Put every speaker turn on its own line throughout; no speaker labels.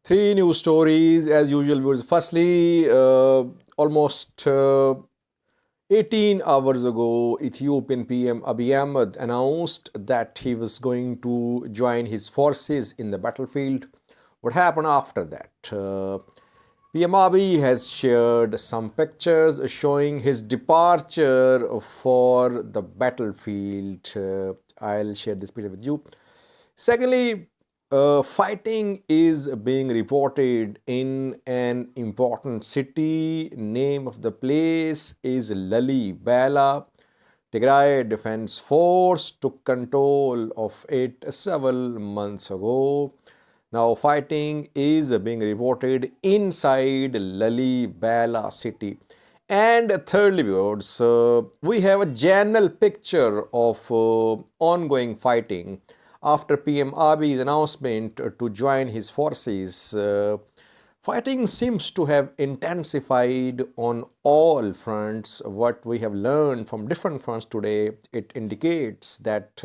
Three news stories as usual, viewers. Firstly, almost 18 hours ago, Ethiopian PM Abiy Ahmed announced that he was going to join his forces in the battlefield. What happened after that? PM Abiy has shared some pictures showing his departure for the battlefield. I'll share this picture with you. Secondly, fighting is being reported in an important city. Name of the place is Lalibela. Tigray Defense Force took control of it several months ago. Now, fighting is being reported inside Lalibela city. And thirdly, viewers, we have a general picture of ongoing fighting after PM Abiy's announcement to join his forces. Fighting seems to have intensified on all fronts. What we have learned from different fronts today, it indicates that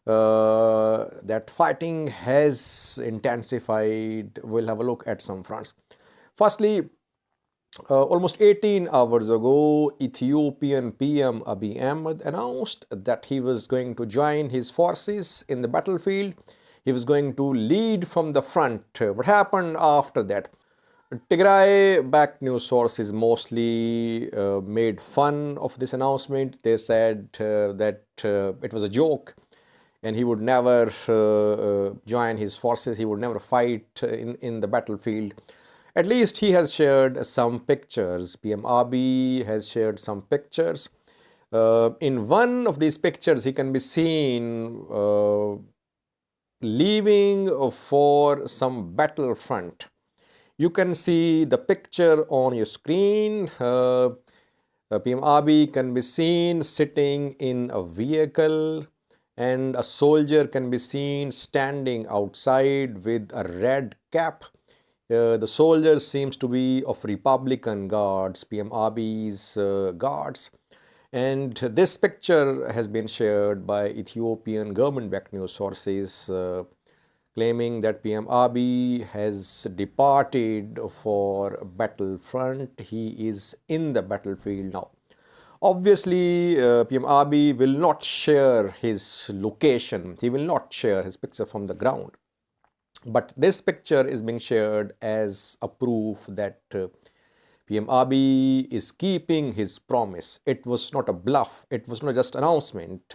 that fighting has intensified. We'll have a look at some fronts. Firstly, almost 18 hours ago, Ethiopian PM Abiy Ahmed announced that he was going to join his forces in the battlefield. He was going to lead from the front. What happened after that? Tigray-backed news sources mostly made fun of this announcement. They said that it was a joke and he would never join his forces. He would never fight in the battlefield. At least he has shared some pictures. PM Abiy has shared some pictures. In one of these pictures, he can be seen leaving for some battlefront. You can see the picture on your screen. PM Abiy can be seen sitting in a vehicle, and a soldier can be seen standing outside with a red cap. The soldier seems to be of Republican Guards, PM Abiy's guards. And this picture has been shared by Ethiopian government-backed news sources claiming that PM Abiy has departed for battlefront. He is in the battlefield now. Obviously, PM Abiy will not share his location. He will not share his picture from the ground. But this picture is being shared as a proof that PM Abiy is keeping his promise. It was not a bluff. It was not just an announcement.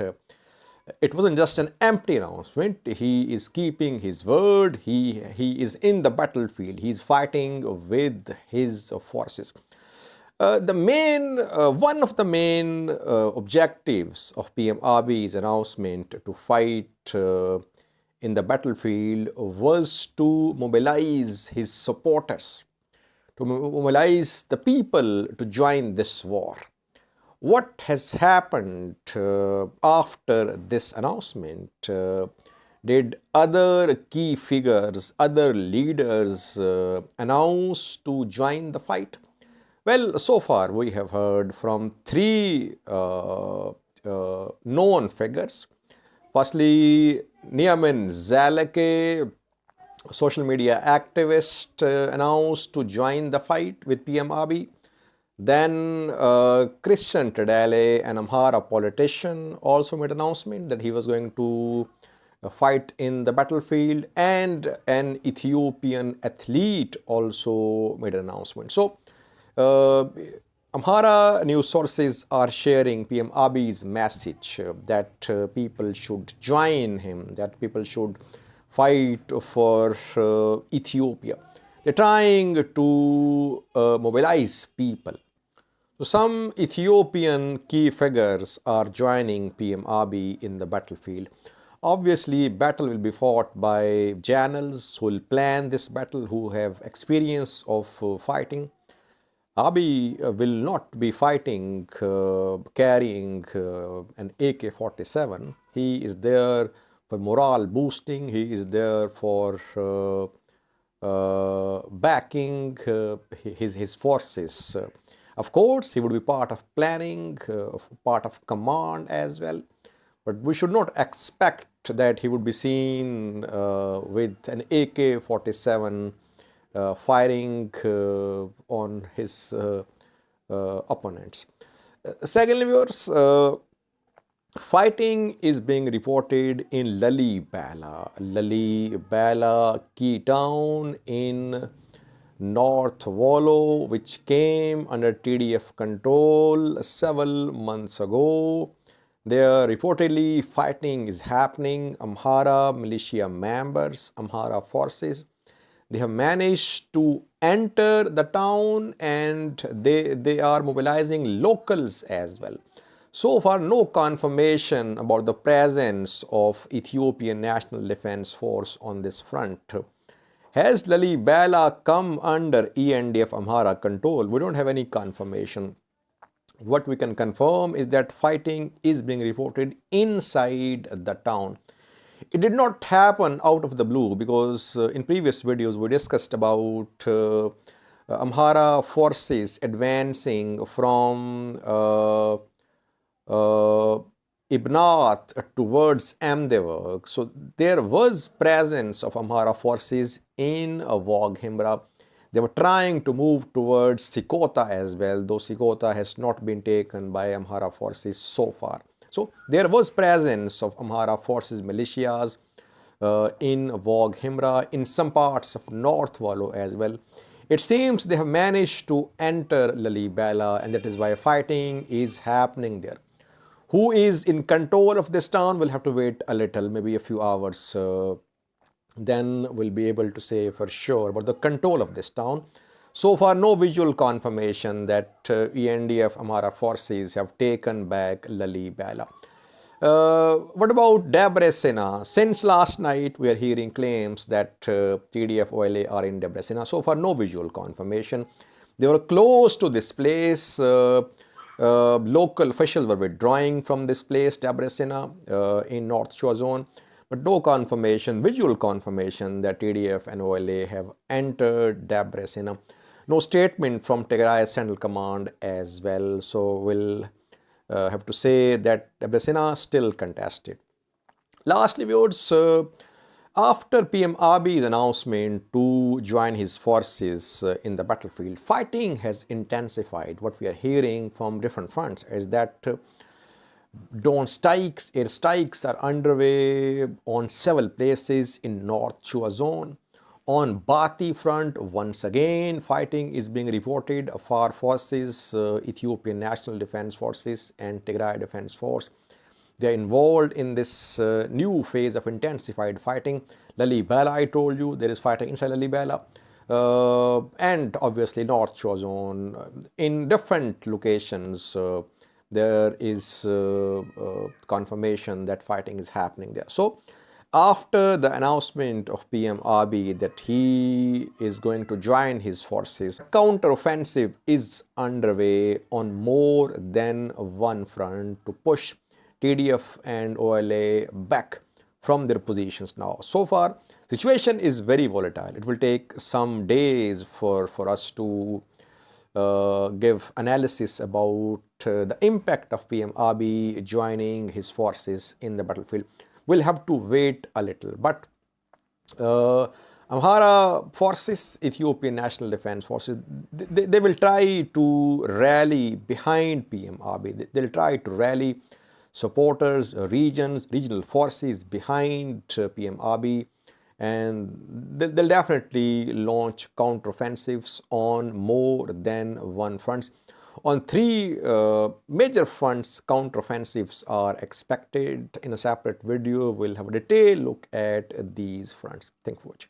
It wasn't just an empty announcement. He is keeping his word. He is in the battlefield. He is fighting with his forces. One of the main objectives of PM Abiy's announcement to fight in the battlefield was to mobilize his supporters, to mobilize the people to join this war. What has happened after this announcement? Did other key figures, other leaders announce to join the fight? Well, so far we have heard from three known figures. Firstly, Niamin Zaleke, social media activist, announced to join the fight with PM Abiy. Then Christian Tedele, an Amhara politician, also made an announcement that he was going to fight in the battlefield, and an Ethiopian athlete also made an announcement. So, Amhara news sources are sharing PM Abiy's message that people should join him, that people should fight for Ethiopia. They're trying to mobilize people. So some Ethiopian key figures are joining PM Abiy in the battlefield. Obviously, battle will be fought by generals who will plan this battle, who have experience of fighting. Abiy will not be fighting carrying an AK-47. He is there for morale boosting. He is there for backing his forces. Of course, he would be part of planning, part of command as well. But we should not expect that he would be seen with an AK-47 firing on his opponents. Secondly, viewers, fighting is being reported in Lalibela, key town in North Wallo, which came under TDF control several months ago. There reportedly fighting is happening. Amhara militia members, Amhara forces, they have managed to enter the town, and they are mobilizing locals as well. So far, no confirmation about the presence of Ethiopian National Defense Force on this front. Has Lalibela come under ENDF Amhara control? We don't have any confirmation. What we can confirm is that fighting is being reported inside the town. It did not happen out of the blue, because in previous videos we discussed about Amhara forces advancing from Ibnath towards Amdevar. So there was presence of Amhara forces in Waghimra. They were trying to move towards Sikota as well, though Sikota has not been taken by Amhara forces so far. So there was presence of Amhara forces militias in Waghimra, in some parts of North Wallo as well. It seems they have managed to enter Lalibela, and that is why fighting is happening there. Who is in control of this town? We'll have to wait a little, maybe a few hours. Then we'll be able to say for sure about the control of this town. So far, no visual confirmation that ENDF Amhara forces have taken back Lalibela. What about Debrecen? Since last night, we are hearing claims that TDF OLA are in Debrecen. So far, no visual confirmation. They were close to this place. Local officials were withdrawing from this place, Debrecen, in North Shore Zone, but no confirmation, visual confirmation that TDF and OLA have entered Debrecen. No statement from Tigray Central Command as well, so we'll have to say that Debrecen still contested. Lastly, viewers, after PM Abiy's announcement to join his forces in the battlefield, fighting has intensified. What we are hearing from different fronts is that drone strikes, air strikes are underway on several places in North Shore Zone. On Bati front, once again, fighting is being reported for forces, Ethiopian National Defense Forces and Tigray Defense Force. They are involved in this new phase of intensified fighting. Lalibela, I told you, there is fighting inside Lalibela. And obviously North Shore Zone. In different locations, there is confirmation that fighting is happening there. So, after the announcement of PM Abiy that he is going to join his forces, counter-offensive is underway on more than one front to push TDF and OLA back from their positions now. So far, situation is very volatile. It will take some days for us to give analysis about the impact of PM Abiy joining his forces in the battlefield. We'll have to wait a little. But Amhara forces, Ethiopian National Defense Forces, they will try to rally behind PM Abiy. They'll try to rally supporters, regional forces behind PM Abiy, and they'll definitely launch counteroffensives on more than one front. On three major fronts, counteroffensives are expected. In a separate video, we'll have a detailed look at these fronts. Thank you for watching.